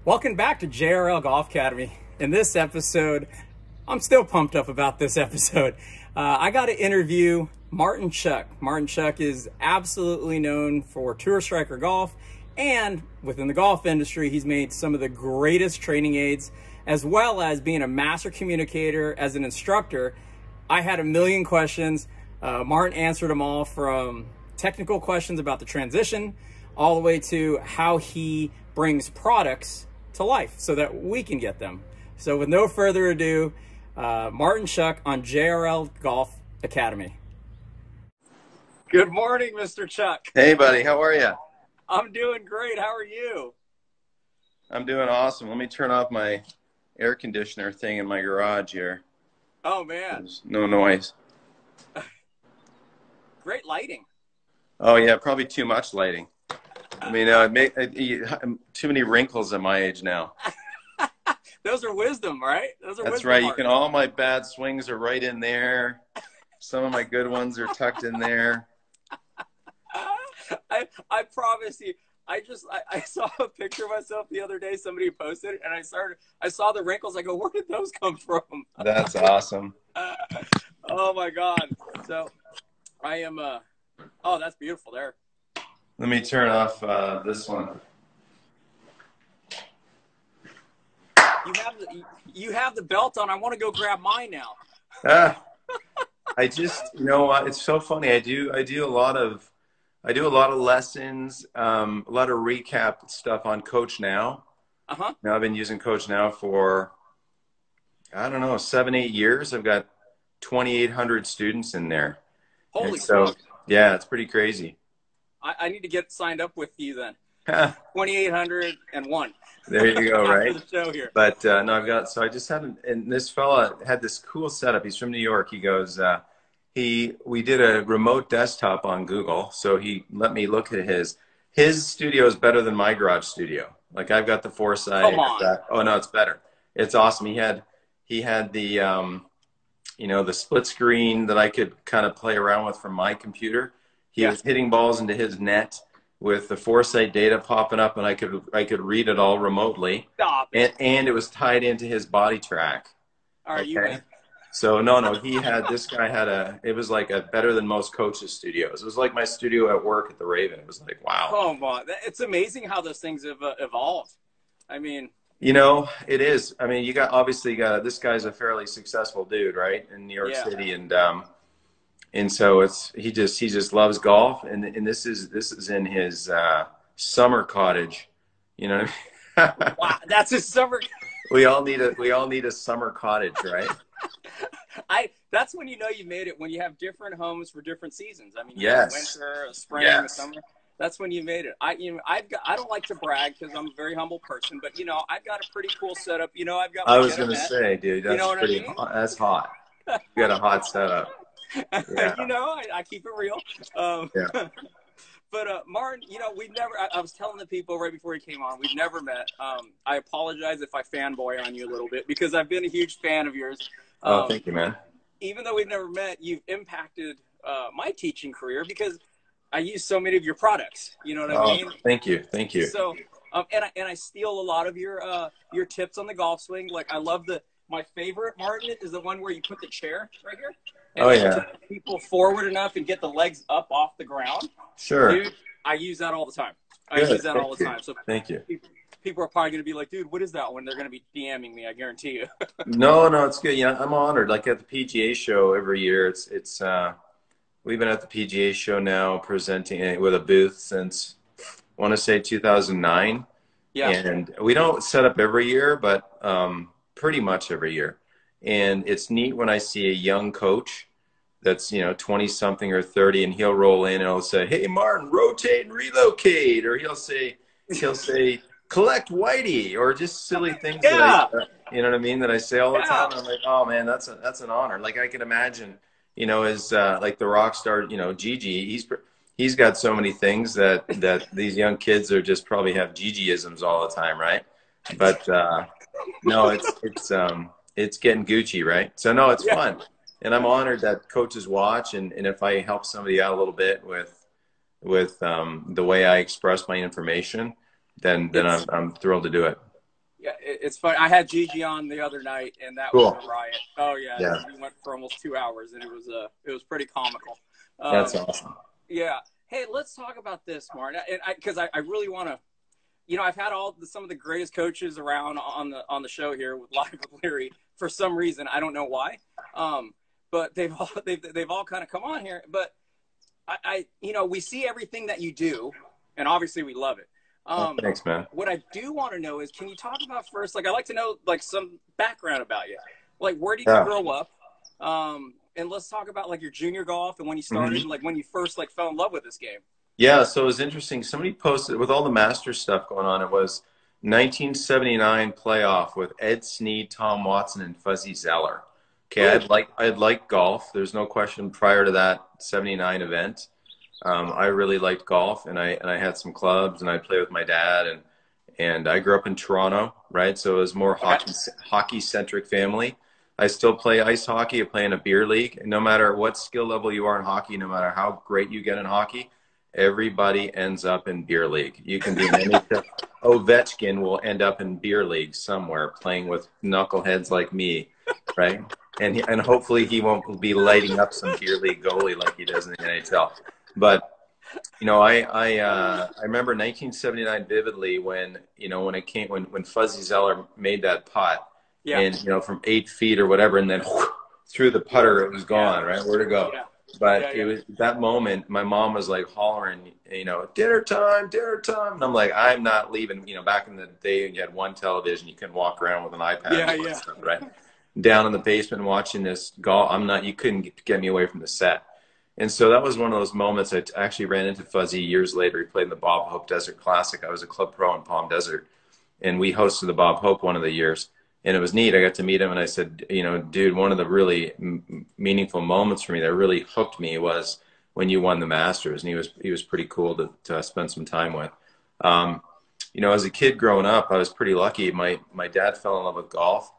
Welcome back to JRL Golf Academy. In this episode, I'm still pumped up about this episode. I got to interview Martin Chuck. Martin Chuck is absolutely known for tour striker golf, and within the golf industry, he's made some of the greatest training aids, as well as being a master communicator as an instructor. I had a million questions. Martin answered them all, from technical questions about the transition all the way to how he brings products to life so that we can get them. So with no further ado, Martin Chuck on JRL Golf Academy. Good morning, Mr. Chuck. Hey, buddy. How are you? I'm doing great. How are you? I'm doing awesome. Let me turn off my air conditioner thing in my garage here. Oh, man. There's no noise. Great lighting. Oh, yeah. Probably too much lighting. I mean, too many wrinkles at my age now. Those are wisdom, right? That's right. You can. All my bad swings are right in there. Some of my good ones are tucked in there. I promise you. I saw a picture of myself the other day. Somebody posted it, and I saw the wrinkles. I go, where did those come from? That's awesome. Oh my God. So I am. Oh, that's beautiful there. Let me turn off this one. You have the belt on. I want to go grab mine now. I just, you know what? It's so funny. I do a lot of lessons, a lot of recap stuff on Coach Now. Now I've been using Coach Now for, I don't know, 7-8 years. I've got 2,800 students in there. Holy so, yeah, it's pretty crazy. I need to get signed up with you then. 2,801. There you go, right? After the show here. But no, so I just had, and this fella had this cool setup. He's from New York. He goes, we did a remote desktop on Google. So he let me look at his studio is better than my garage studio. Like, I've got the foresight. Come on. Oh no, it's better. It's awesome. He had the, the split screen that I could kind of play around with from my computer. He was hitting balls into his net with the foresight data popping up, and I could read it all remotely. Stop it. And it was tied into his body track. Are you? So no, this guy had it was like a better than most coaches' studios. It was like my studio at work at the Raven. It was like, wow. Oh my, it's amazing how those things have evolved. I mean, it is. I mean, this guy's a fairly successful dude, right, in New York City, and so he just loves golf, and this is in his summer cottage, you know. Wow, that's his summer. We all need a summer cottage, right? That's when you know you made it, when you have different homes for different seasons. I mean, winter, spring, summer. That's when you made it. I don't like to brag because I'm a very humble person, but I've got a pretty cool setup. I've got. I was gonna say, dude, that's that's hot. You got a hot setup. Yeah. I keep it real. But Martin, we've never. I was telling the people right before he came on, we've never met. I apologize if I fanboy on you a little bit, because I've been a huge fan of yours. Oh, thank you, man. Even though we've never met, you've impacted my teaching career because I use so many of your products. You know what I mean? Thank you. So, and I steal a lot of your tips on the golf swing. Like, I love my favorite, Martin, is the one where you put the chair right here. And to people forward enough and get the legs up off the ground. Sure. Dude, I use that all the time. All the time. So thank you. People are probably going to be like, dude, what is that one? They're going to be DMing me, I guarantee you. No, it's good. I'm honored. Like, at the PGA show every year, we've been at the PGA show now presenting with a booth since, I want to say, 2009. Yeah. And we don't set up every year, but pretty much every year. And it's neat when I see a young coach that's, 20 something or 30, and he'll roll in and he'll say, "Hey, Martin, rotate and relocate," or he'll say, "Collect Whitey," or just silly things. Yeah. You know what I mean? That I say all the time. I'm like, oh man, that's an honor. Like, I can imagine, as like the rock star, Gigi, he's got so many things that these young kids are just probably have Gigi-isms all the time, right? But no, it's getting Gucci, right? So no, it's fun. And I'm honored that coaches watch, and if I help somebody out a little bit with the way I express my information, then I'm thrilled to do it. Yeah, it's funny. I had Gigi on the other night, and that was Cool. a riot. Oh yeah, Yeah. we went for almost 2 hours, and it was pretty comical. That's awesome. Yeah. Hey, let's talk about this, Martin, and because I really want to. I've had some of the greatest coaches around on the show here with Live with Leary for some reason. I don't know why, but they've all kind of come on here. But we see everything that you do, and obviously we love it. Thanks, man. What I do want to know is, can you talk about first, like, I'd like to know, like, some background about you. Like, where did you grow up? And let's talk about, like, your junior golf and when you started, and, like, when you first, like, fell in love with this game. Yeah, so it was interesting. Somebody posted, with all the Masters stuff going on, it was 1979 playoff with Ed Snead, Tom Watson, and Fuzzy Zeller. Okay, I'd like golf. There's no question prior to that 79 event. I really liked golf, and I had some clubs, and I played with my dad, and I grew up in Toronto, right? So it was more hockey centric family. I still play ice hockey. I play in a beer league. And no matter what skill level you are in hockey, no matter how great you get in hockey, everybody ends up in beer league. You can be any Ovechkin will end up in beer league somewhere playing with knuckleheads like me, right? And hopefully he won't be lighting up some beer league goalie like he does in the NHL. But I remember 1979 vividly when when Fuzzy Zeller made that putt, and from 8 feet or whatever, and then through the putter it was gone, right? Where'd it go? Yeah. But it was that moment. My mom was like hollering, dinner time, and I'm like, I'm not leaving. Back in the day, you had one television, you couldn't walk around with an iPad, and stuff, right? Down in the basement watching this golf. You couldn't get me away from the set. And so that was one of those moments. I actually ran into Fuzzy years later. He played in the Bob Hope Desert Classic. I was a club pro in Palm Desert, and we hosted the Bob Hope one of the years. And it was neat. I got to meet him, and I said, dude, one of the really meaningful moments for me that really hooked me was when you won the Masters. And he was pretty cool to spend some time with. As a kid growing up, I was pretty lucky. My dad fell in love with golf,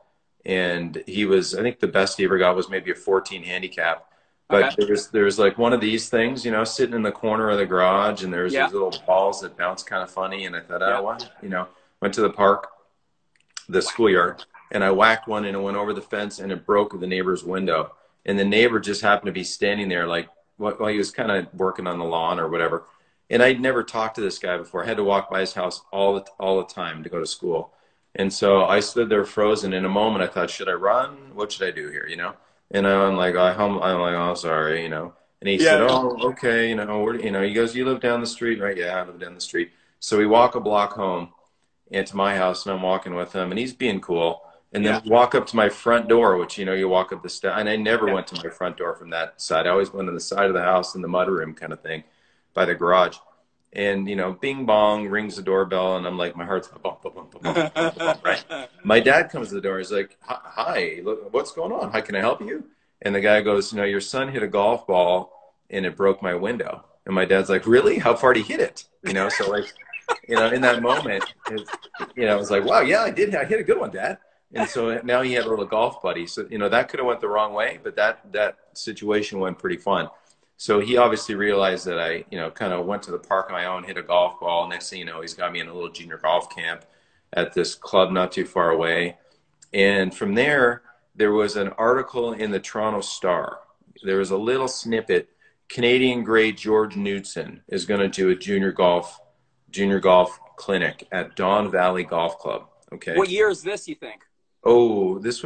and I think the best he ever got was maybe a 14 handicap. But there was like one of these things, sitting in the corner of the garage, and there's these little balls that bounce kind of funny. And I thought, went to the park, the schoolyard, and I whacked one, and it went over the fence, and it broke the neighbor's window. And the neighbor just happened to be standing there, like, while he was kind of working on the lawn or whatever. And I'd never talked to this guy before. I had to walk by his house all the time to go to school. And so I stood there frozen. In a moment, I thought, should I run? What should I do here? And I'm like, oh, sorry, And he said, oh, okay, he goes, you live down the street, right? Yeah, I live down the street. So we walk a block home into my house, and I'm walking with him, and he's being cool. And then we walk up to my front door, which, you walk up the steps. And I never went to my front door from that side. I always went to the side of the house in the mudroom kind of thing by the garage. And, bing bong, rings the doorbell, and I'm like, my heart's bump, bump, bump, bump, bump, bump, right? My dad comes to the door. He's like, hi, look, what's going on? How can I help you? And the guy goes, your son hit a golf ball, and it broke my window. And my dad's like, really? How far did he hit it? So like, in that moment, it was like, wow, yeah, I did. I hit a good one, Dad. And so now he had a little golf buddy. So, that could have went the wrong way, but that situation went pretty fun. So he obviously realized that I, kind of went to the park on my own, hit a golf ball. Next thing you know, he's got me in a little junior golf camp at this club not too far away. And from there was an article in the Toronto Star. There was a little snippet. Canadian great George Knudsen is going to do a junior golf clinic at Don Valley Golf Club. Okay. What year is this, you think? Oh, this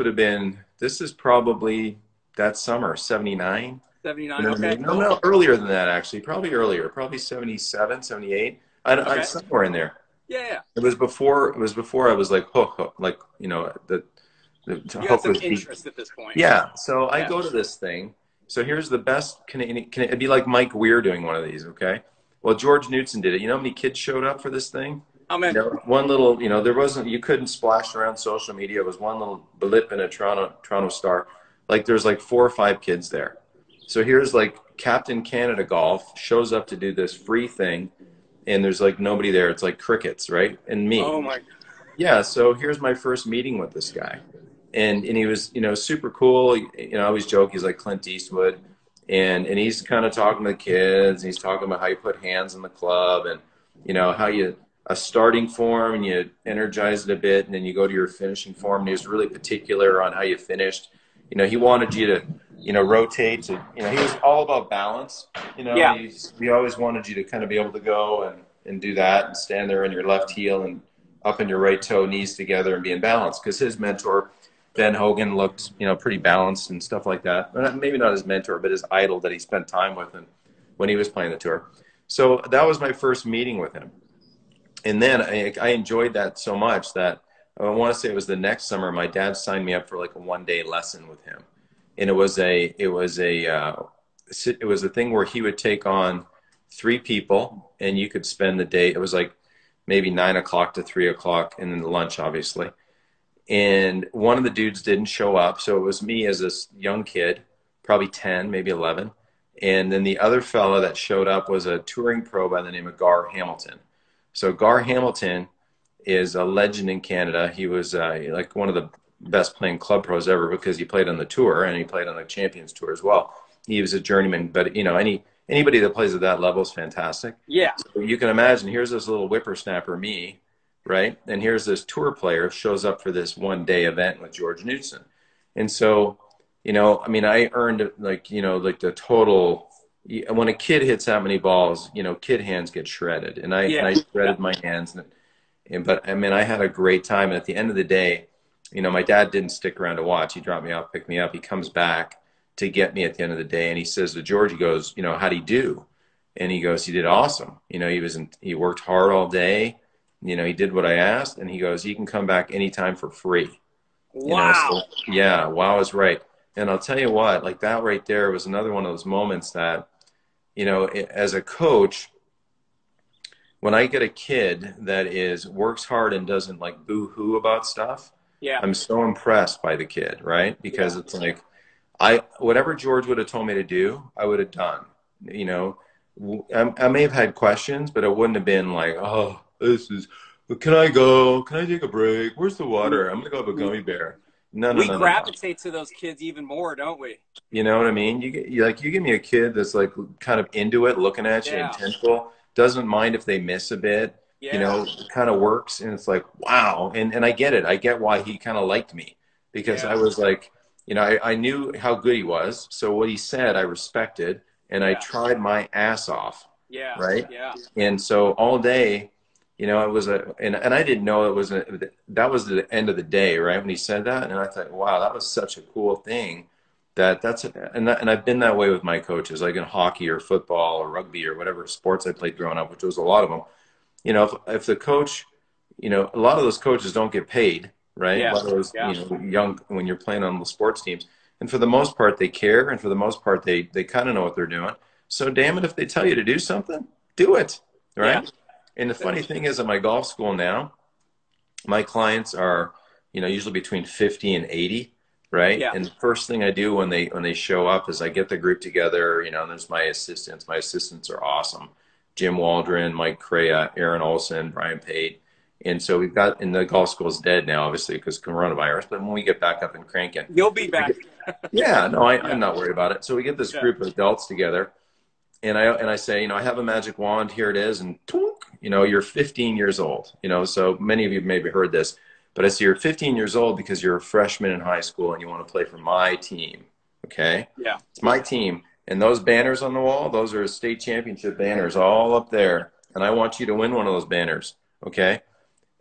is probably that summer, 79. 79, okay. No, earlier than that, actually. Probably earlier. Probably 77, 78. I'm somewhere in there. Yeah. It was before I was like, hook, like, you had some interest at this point. Yeah. So I go to this thing. So here's the best Canadian, it'd be like Mike Weir doing one of these, okay? Well, George Knudsen did it. You know how many kids showed up for this thing? Oh, man. One little, you couldn't splash around social media. It was one little blip in a Toronto Star. Like there's like 4 or 5 kids there. So here's like Captain Canada Golf shows up to do this free thing, and there's like nobody there. It's like crickets, right? And me. Oh my. Yeah. So here's my first meeting with this guy, and he was super cool. I always joke he's like Clint Eastwood, and he's kind of talking to the kids. And he's talking about how you put hands on the club, and how you a starting form and you energize it a bit, and then you go to your finishing form. And he was really particular on how you finished. You know, he wanted you to, you know, rotate to, you know, he was all about balance. You know, Yeah. he always wanted you to kind of be able to go and do that and stand there on your left heel and up in your right toe, knees together, and be in balance. Because his mentor, Ben Hogan, looked, you know, pretty balanced and stuff like that. Maybe not his mentor, but his idol that he spent time with and when he was playing the tour. So that was my first meeting with him. And then I enjoyed that so much that I want to say it was the next summer, my dad signed me up for like a 1-day lesson with him. And it was a thing where he would take on 3 people and you could spend the day. It was like maybe 9 o'clock to 3 o'clock and then lunch, obviously. And one of the dudes didn't show up. So it was me as this young kid, probably 10, maybe 11. And then the other fella that showed up was a touring pro by the name of Gar Hamilton. So Gar Hamilton is a legend in Canada. He was like one of the best playing club pros ever because he played on the tour and he played on the Champions Tour as well. He was a journeyman, but you know, anybody that plays at that level is fantastic. Yeah. So you can imagine, here's this little whippersnapper, me, right? And here's this tour player shows up for this 1-day event with George Knudsen. And so, you know, I mean, I earned like, you know, like the total, when a kid hits that many balls, you know, kid hands get shredded. And I shredded my hands. But I mean, I had a great time. And at the end of the day, you know, my dad didn't stick around to watch. He dropped me off, picked me up. He comes back to get me at the end of the day. And he says to George, he goes, you know, how'd he do? And he goes, he did awesome. You know, he worked hard all day. You know, he did what I asked. And he goes, he can come back anytime for free. Wow. You know, so, yeah, wow is right. And I'll tell you what, like that right there was another one of those moments that, you know, as a coach, when I get a kid that works hard and doesn't like boo-hoo about stuff, Yeah. I'm so impressed by the kid, right? Because it's like, whatever George would have told me to do, I would have done. You know, I may have had questions, but it wouldn't have been like, oh, can I go? Can I take a break? Where's the water? I'm going to go have a gummy bear. No. We gravitate to those kids even more, don't we? You know what I mean? You give me a kid that's like kind of into it, looking at you, intentful, doesn't mind if they miss a bit, you know, kind of works. And it's like, wow. And I get it. I get why he kind of liked me because I was like, you know, I knew how good he was. So what he said, I respected and I tried my ass off. Yeah. Right. Yeah. And so all day, you know, it was and I didn't know that was the end of the day, right? When he said that. And I thought, wow, that was such a cool thing. And I've been that way with my coaches, like in hockey or football or rugby or whatever sports I played growing up, which was a lot of them. You know, if the coach, you know, a lot of those coaches don't get paid, right? Yeah. A lot of those, you know, young, when you're playing on the sports teams. And for the most part, they care. And for the most part, they kind of know what they're doing. So damn it, if they tell you to do something, do it, right? Yeah. And the funny thing is, at my golf school now, my clients are, you know, usually between 50 and 80, right? Yeah. And the first thing I do when they show up is I get the group together, you know, and there's my assistants. My assistants are awesome. Jim Waldron, Mike Crea, Aaron Olson, Brian Pate. And so we've got, and the golf school is dead now, obviously, because coronavirus. But when we get back up and cranking. You'll be back. I'm not worried about it. So we get this group of adults together. And I say, you know, I have a magic wand. Here it is. And, you know, you're 15 years old. You know, so many of you maybe heard this. But I say you're 15 years old because you're a freshman in high school and you want to play for my team. Okay? Yeah. It's my team. And those banners on the wall, those are state championship banners all up there. And I want you to win one of those banners. Okay?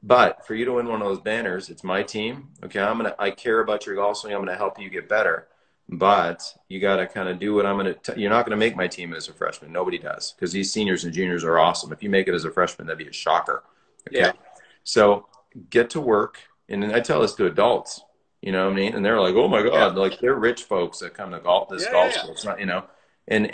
But for you to win one of those banners, it's my team. Okay? I care about your golf swing. I'm going to help you get better. But you got to kind of do what I'm going to. You're not going to make my team as a freshman. Nobody does, because these seniors and juniors are awesome. If you make it as a freshman, that'd be a shocker. Okay, yeah. So get to work, and I tell this to adults. You know what I mean? And they're like, "Oh my God!" Like they're rich folks that come to golf school. It's not, you know. And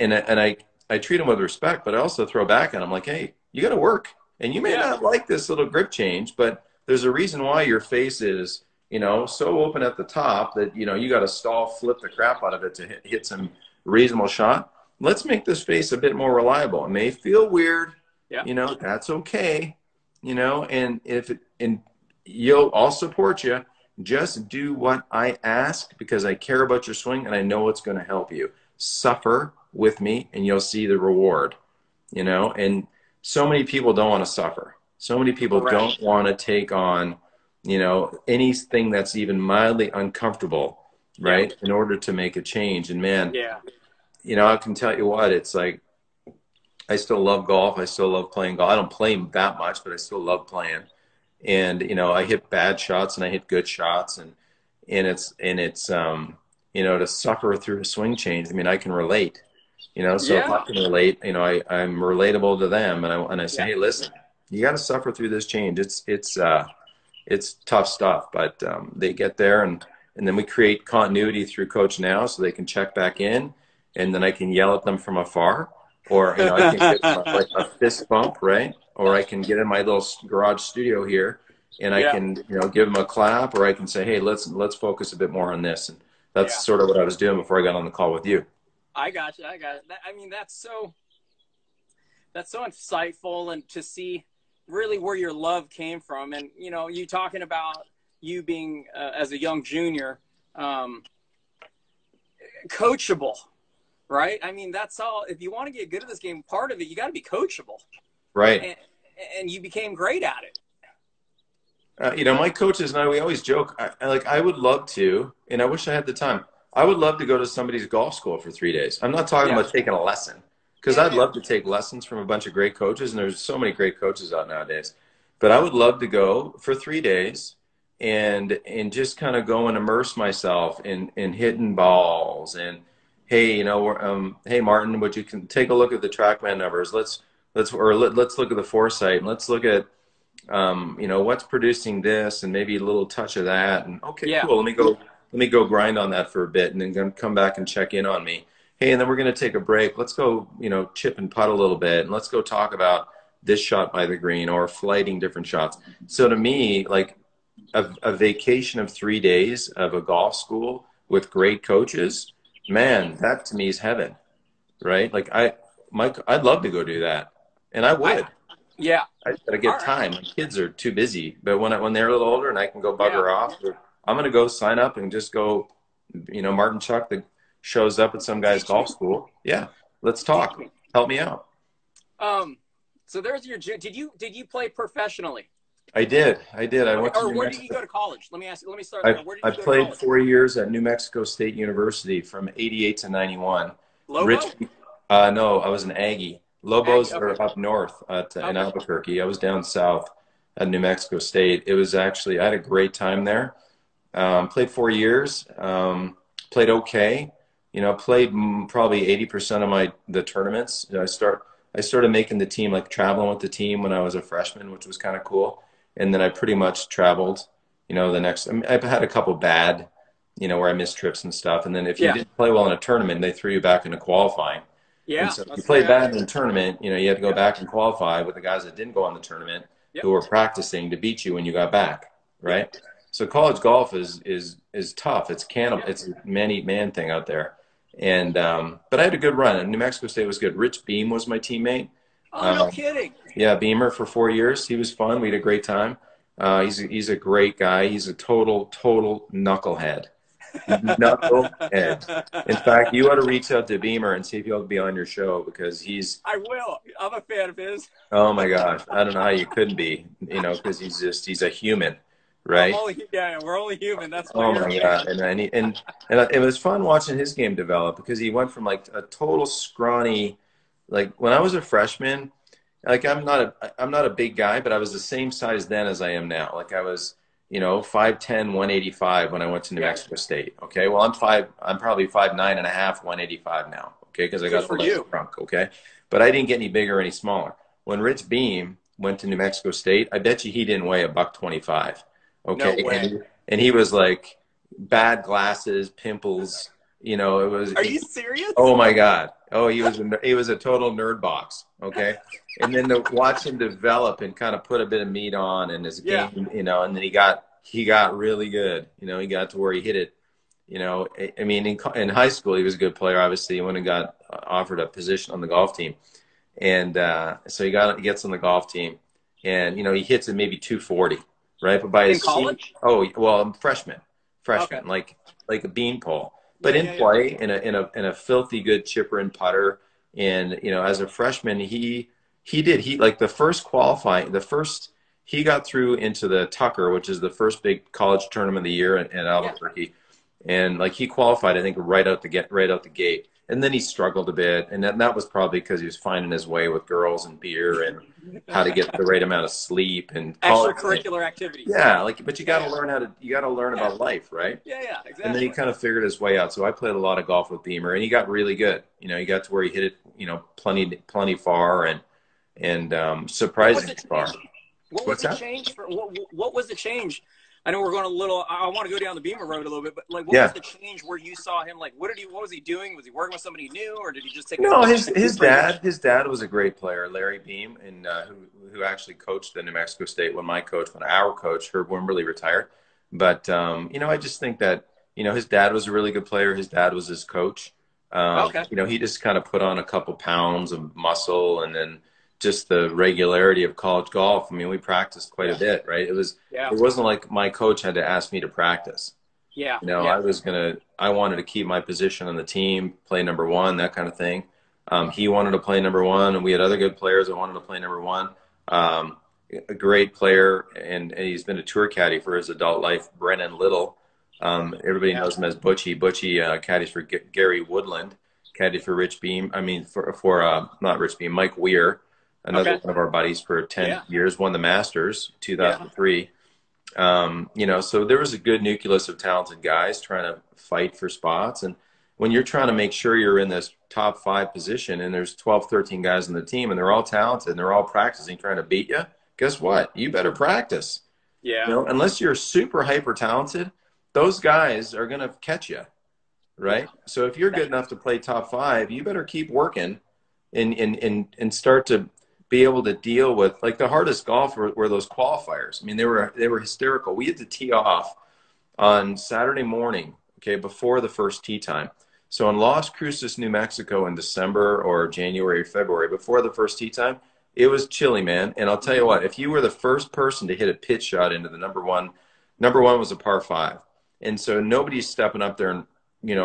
I treat them with respect, but I also throw back at them like, "Hey, you got to work, and you may not like this little grip change, but there's a reason why your face is." You know, so open at the top that, you know, you got to stall, flip the crap out of it to hit some reasonable shot. Let's make this face a bit more reliable. It may feel weird, you know, that's okay, you know, and I'll support you. Just do what I ask because I care about your swing and I know it's going to help you. Suffer with me and you'll see the reward, you know, and so many people don't want to suffer. So many people Correct. don't want to take on, you know, anything that's even mildly uncomfortable, Yeah. right? In order to make a change. And man, Yeah. you know, I can tell you what, it's like, I still love golf. I still love playing golf. I don't play that much, but I still love playing. And, you know, I hit bad shots and I hit good shots, and it's you know, to suffer through a swing change. I mean, I can relate, you know, so if I Yeah. can relate, you know, I'm relatable to them, and I say, Yeah. hey, listen, you got to suffer through this change. It's tough stuff, but they get there, and then we create continuity through Coach Now, so they can check back in, and then I can yell at them from afar, or you know, I can give them like a fist bump, right? Or I can get in my little garage studio here, and I Yeah. can, you know, give them a clap, or I can say, hey, let's focus a bit more on this, and that's Yeah. sort of what I was doing before I got on the call with you. I got you. I got it. I mean, that's so insightful, and to see really where your love came from. And, you know, you talking about you being, as a young junior, coachable, right? I mean, that's all. If you want to get good at this game, part of it, you got to be coachable. Right. And you became great at it. You know, my coaches and I, we always joke. I would love to, and I wish I had the time. I would love to go to somebody's golf school for 3 days. I'm not talking Yeah. about taking a lesson, because Yeah. I'd love to take lessons from a bunch of great coaches, and there's so many great coaches out nowadays. But I would love to go for 3 days and just kind of go and immerse myself in hitting balls, and hey, you know, hey Martin, would you can take a look at the TrackMan numbers? Let's look at the foresight, and let's look at you know, what's producing this, and maybe a little touch of that. And okay, Yeah. cool. Let me go grind on that for a bit, and then come back and check in on me. Hey, and then we're going to take a break. Let's go, you know, chip and putt a little bit, and let's go talk about this shot by the green, or flighting different shots. So to me, like a vacation of 3 days of a golf school with great coaches, man, that to me is heaven, right? Like I'd love to go do that, and I would. Yeah. I gotta All get right. time. My kids are too busy. But when they're a little older and I can go Yeah. bugger off, I'm gonna go sign up and just go. You know, Martin Chuck that shows up at some guy's Teach me. golf school. Yeah, let's Teach talk. me. Help me out. So there's your. Did you play professionally? I did. I Okay. went to Or New where did you Mexico. go to college? Let me start there. Where did I you go to played college? 4 years at New Mexico State University from '88 to '91. Lobo? Rich, no, I was an Aggie. Aggie. Lobos Okay. are up north in Okay. Albuquerque. I was down south at New Mexico State. It was actually, I had a great time there. Played 4 years. Played okay. You know, played probably 80% of the tournaments. You know, I started making the team, like traveling with the team when I was a freshman, which was kind of cool. And then I pretty much traveled. You know, I mean, I've had a couple bad, you know, where I missed trips and stuff. And then if you Yeah. didn't play well in a tournament, they threw you back into qualifying. And Yeah. so if you That's the way played I bad did in it. the tournament, you know, you had to go Yep. back and qualify with the guys that didn't go on the tournament, Yep. who were practicing to beat you when you got back, Yep. right? So college golf is tough. It's cannibal. Yep. It's a man thing out there. And but I had a good run. And New Mexico State was good. Rich Beam was my teammate. Oh, no Um, kidding. yeah, Beamer for 4 years. He was fun. We had a great time. He's a great guy. He's a total knucklehead. Knucklehead. In fact, you ought to reach out to Beamer and see if he'll be on your show, because I will. I'm a fan of his. oh my gosh, I don't know how you couldn't be, you know, because he's a human, right? Yeah, we're only human. That's why Oh you're a my fan. God. And it was fun watching his game develop, because he went from like a total scrawny, like when I was a freshman, like I'm not a big guy, but I was the same size then as I am now. Like I was, you know, 5'10", 185 when I went to New Yeah. Mexico State. Okay. Well, I'm probably 5'9" and a half, 185 now. Okay. Because I Good got for all you. drunk. Okay. But I didn't get any bigger or any smaller. When Rich Beam went to New Mexico State, I bet you he didn't weigh a buck 25. No Okay. way. And he was like bad glasses, pimples, you know, it was, Are you serious? oh my God. Oh, he was a total nerd box. Okay. And then to watch him develop and kind of put a bit of meat on in his Yeah. game, you know, and then he got really good. You know, he got to where he hit it. You know, I mean, in high school, he was a good player. Obviously, he went and got offered a position on the golf team. And so he gets on the golf team, and, you know, he hits it maybe 240, right? But by In his college? oh, well, I'm freshman, Okay. like a beanpole. But Yeah, in yeah, yeah. play, in a filthy good chipper and putter, and you know, as a freshman, He did. He like the first qualifying, he got through into the Tucker, which is the first big college tournament of the year in Albuquerque, and like he qualified, I think, right out the gate. And then he struggled a bit, and that was probably because he was finding his way with girls and beer and how to get the right amount of sleep and extracurricular activities. Yeah, like, but you got to learn about life, right? Yeah, exactly. And then he kind of figured his way out. So I played a lot of golf with Beamer, and he got really good. He got to where he hit it, plenty far and surprisingly far. What was the change? What was the change? I know we're going a little. I want to go down the Beamer road a little bit, but like, what was the change where you saw him? Like, what was he doing? Was he working with somebody new, or did he just take? No, his dad was a great player, Larry Beam, and who actually coached at New Mexico State when our coach Herb Wimberly retired. But I just think that his dad was a really good player. His dad was his coach. He just kind of put on a couple pounds of muscle, and then just the regularity of college golf. I mean, we practiced quite a bit, right? It wasn't like my coach had to ask me to practice. I wanted to keep my position on the team, play number one, that kind of thing. He wanted to play number one, and we had other good players that wanted to play number one. A great player, and he's been a tour caddy for his adult life, Brennan Little. Everybody knows him as Butchie. Butchie caddies for Gary Woodland, caddied for Rich Beam. I mean, for not Rich Beam, Mike Weir. Another one of our buddies for 10 years, won the Masters, 2003. So there was a good nucleus of talented guys trying to fight for spots. And when you're trying to make sure you're in this top 5 position and there's 12, 13 guys on the team and they're all talented and they're all practicing trying to beat you, guess what? You better practice. Yeah. Unless you're super hyper talented, those guys are going to catch you, right? So if you're good enough to play top 5, you better keep working and start to be able to deal with, like, the hardest golf were those qualifiers. I mean, they were hysterical. We had to tee off on Saturday morning, before the first tee time. So in Las Cruces, New Mexico in December or January or February, before the first tee time, it was chilly, man. And I'll tell you what, if you were the first person to hit a pitch shot into the number one was a par 5. And so nobody's stepping up there and,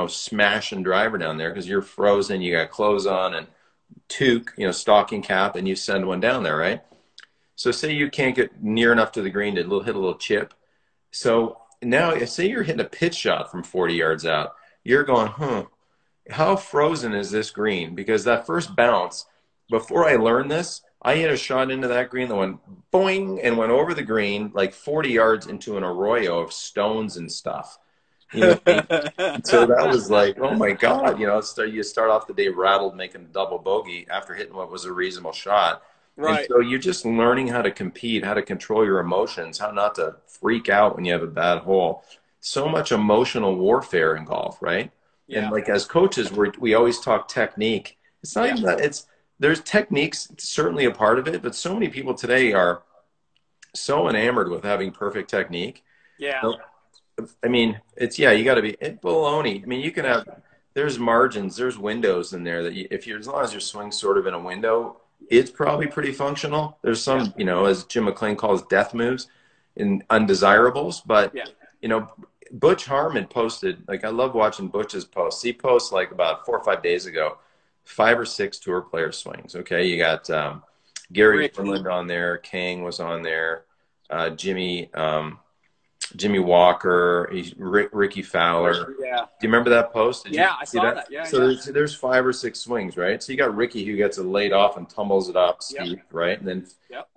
smashing driver down there because you're frozen, you got clothes on and toque, stocking cap, and you send one down there, right? So say you can't get near enough to the green to hit a little chip. So now say you're hitting a pitch shot from 40 yards out. You're going, how frozen is this green? Because that first bounce, before I learned this, I hit a shot into that green that went boing and went over the green like 40 yards into an arroyo of stones and stuff. So that was like, oh my God, you start off the day rattled, making a double bogey after hitting what was a reasonable shot. Right. And so you're just learning how to compete, how to control your emotions, how not to freak out when you have a bad hole. So much emotional warfare in golf, right? Yeah. And like as coaches, we always talk technique. It's not even that. There's techniques, certainly a part of it, but so many people today are so enamored with having perfect technique. Yeah. I mean, you got to be baloney. I mean, you can there's margins, there's windows in there that as long as your swing's sort of in a window, it's probably pretty functional. There's some, as Jim McClain calls, death moves and undesirables. But, Butch Harmon posted, like, I love watching Butch's posts. He posts like about 4 or 5 days ago, 5 or 6 tour player swings. Okay. You got Gary Woodland on there. Kang was on there. Jimmy Walker, Ricky Fowler. Yeah. Do you remember that post? I saw that. Yeah. So there's 5 or 6 swings, right? So you got Ricky who gets it laid off and tumbles it up steep, right? And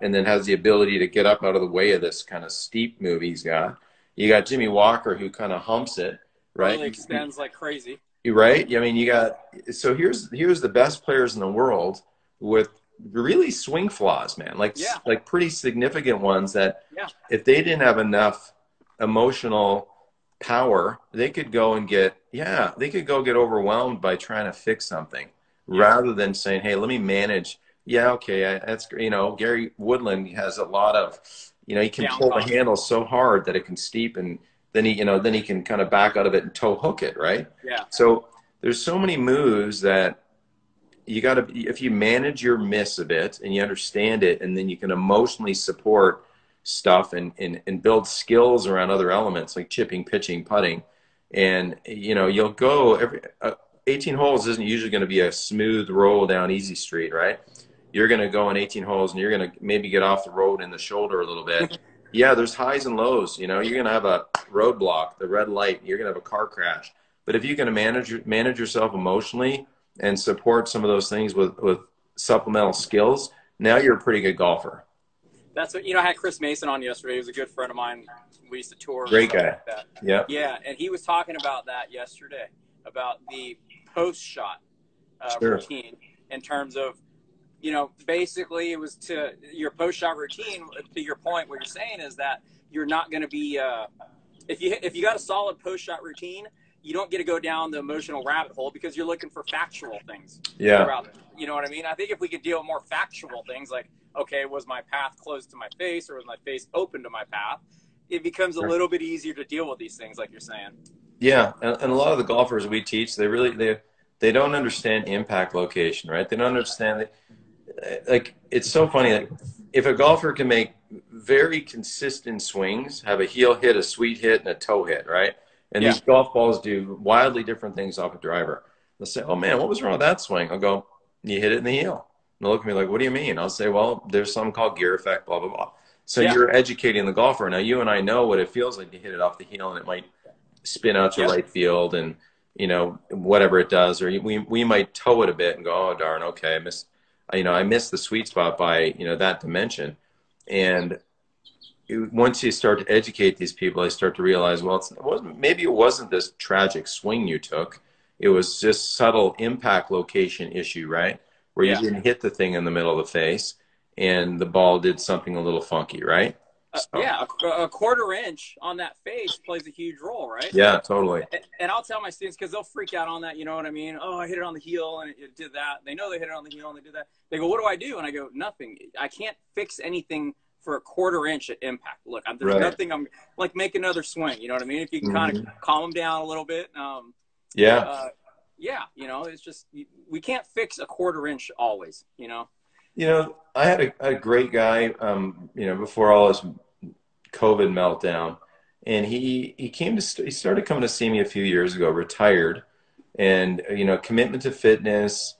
then has the ability to get up out of the way of this kind of steep move he's got. You got Jimmy Walker who kind of humps it, right? Really extends like crazy. Right? I mean, here's the best players in the world with really swing flaws, man. Like pretty significant ones that if they didn't have enough emotional power, they could go get overwhelmed by trying to fix something rather than saying, hey, let me manage. That's, Gary Woodland has a lot of, he can pull the handle so hard that it can steep, and then he can kind of back out of it and toe hook it, right? Yeah. So there's so many moves that you got to, if you manage your miss a bit and you understand it, and then you can emotionally support stuff and build skills around other elements like chipping, pitching, putting. And, you'll go 18 holes isn't usually going to be a smooth roll down easy street, right? you're going to go in 18 holes and you're going to maybe get off the road in the shoulder a little bit. Yeah, there's highs and lows. You know, you're going to have a roadblock, the red light. You're going to have a car crash. But if you can manage yourself emotionally and support some of those things with supplemental skills, now you're a pretty good golfer. That's what, you know, I had Chris Mason on yesterday. He was a good friend of mine. We used to tour. Great guy. Like that. Yeah. Yeah, and he was talking about that yesterday, about the post-shot Sure. routine in terms of, you know, basically it was to your post-shot routine. To your point, what you're saying is that you're not going to be if you got a solid post-shot routine, you don't get to go down the emotional rabbit hole because you're looking for factual things. Yeah. Throughout it. You know what I mean? I think if we could deal with more factual things like, okay, was my path closed to my face or was my face open to my path? It becomes a little bit easier to deal with these things, like you're saying. Yeah, and a lot of the golfers we teach, they don't understand impact location, right? They don't understand that, like, it's so funny. Like, if a golfer can make very consistent swings, have a heel hit, a sweet hit, and a toe hit, right? And these golf balls do wildly different things off a driver. They'll say, "Oh man, what was wrong with that swing?" I'll go, "You hit it in the heel." And they'll look at me like, "What do you mean?" I'll say, "Well, there's something called gear effect, blah blah blah." So you're educating the golfer. Now you and I know what it feels like to hit it off the heel, and it might spin out to right field, and you know whatever it does, or we might toe it a bit and go, "Oh darn, okay, I missed the sweet spot by that dimension." And once you start to educate these people, they start to realize, well, maybe it wasn't this tragic swing you took. It was just subtle impact location issue, right? Where you didn't hit the thing in the middle of the face and the ball did something a little funky, right? A quarter inch on that face plays a huge role, right? Yeah, totally. And I'll tell my students, because they'll freak out on that, you know what I mean? Oh, I hit it on the heel and it did that. They know they hit it on the heel and they did that. They go, what do I do? And I go, nothing. I can't fix anything for a quarter inch at impact. Look, there's nothing. I'm like, make another swing. You know what I mean? If you can kind of calm them down a little bit. It's just, we can't fix a quarter inch always, I had a great guy, before all this COVID meltdown, and he started coming to see me a few years ago, retired, and, commitment to fitness,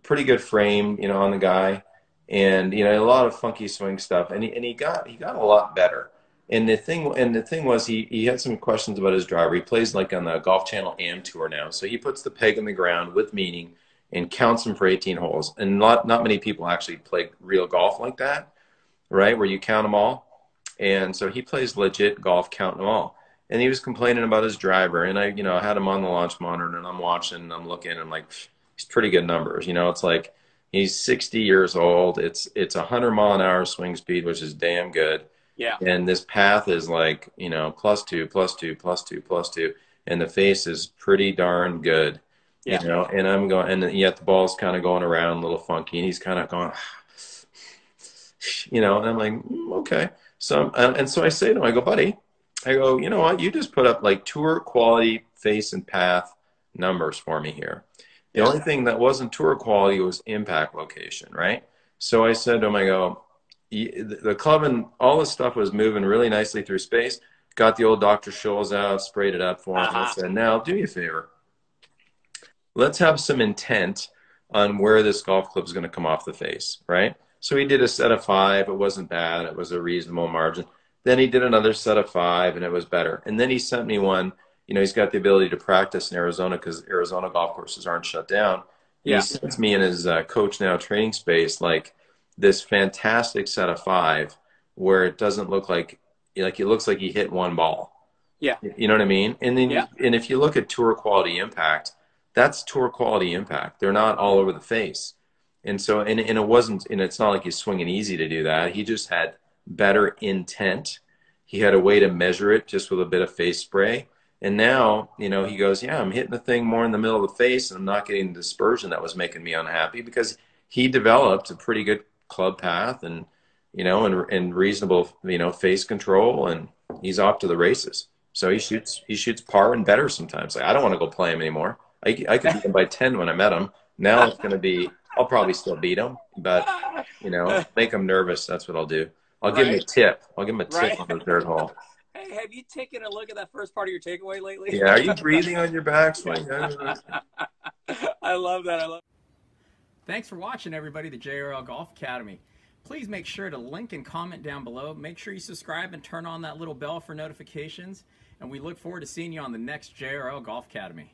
pretty good frame, on the guy. And a lot of funky swing stuff, and he got a lot better. And the thing was he had some questions about his driver. He plays like on the Golf Channel Am Tour now, so he puts the peg in the ground with meaning and counts them for 18 holes. And not many people actually play real golf like that, right? Where you count them all. And so he plays legit golf, counting them all. And he was complaining about his driver, and I had him on the launch monitor, and I'm watching, and I'm looking, and I'm like, he's pretty good numbers. It's like, he's 60 years old. It's 100-mile-an-hour swing speed, which is damn good. Yeah. And this path is like, +2, +2, +2, +2. And the face is pretty darn good. Yeah. And I'm going, and yet the ball's kind of going around a little funky, and he's kind of going, and I'm like, okay. So, and so I say to him, I go, buddy, I go, you know what? You just put up like tour quality face and path numbers for me here. The only thing that wasn't tour quality was impact location, right? So I said to him, I go, the club and all this stuff was moving really nicely through space. Got the old Dr. Scholl's out, sprayed it up for him. I said, now do me a favor. Let's have some intent on where this golf club is going to come off the face, right? So he did a set of 5. It wasn't bad. It was a reasonable margin. Then he did another set of 5, and it was better. And then he sent me one. He's got the ability to practice in Arizona because Arizona golf courses aren't shut down. Yeah. He sends me in his Coach Now training space like this fantastic set of 5 where it doesn't look like it looks like he hit one ball. Yeah. You know what I mean? And then and if you look at tour quality impact, that's tour quality impact. They're not all over the face. And so and it wasn't, and it's not like he's swinging easy to do that. He just had better intent. He had a way to measure it just with a bit of face spray. And now, he goes, yeah, I'm hitting the thing more in the middle of the face, and I'm not getting the dispersion that was making me unhappy because he developed a pretty good club path and, and reasonable, face control, and he's off to the races. So he shoots par and better sometimes. Like, I don't want to go play him anymore. I could beat him by 10 when I met him. Now it's going to be, I'll probably still beat him, but, make him nervous. That's what I'll do. I'll give him a tip. I'll give him a tip on the third hole. Hey, have you taken a look at that first part of your takeaway lately? Yeah, are you breathing on your backswing? I love that. Thanks for watching, everybody, the JRL Golf Academy. Please make sure to link and comment down below. Make sure you subscribe and turn on that little bell for notifications. And we look forward to seeing you on the next JRL Golf Academy.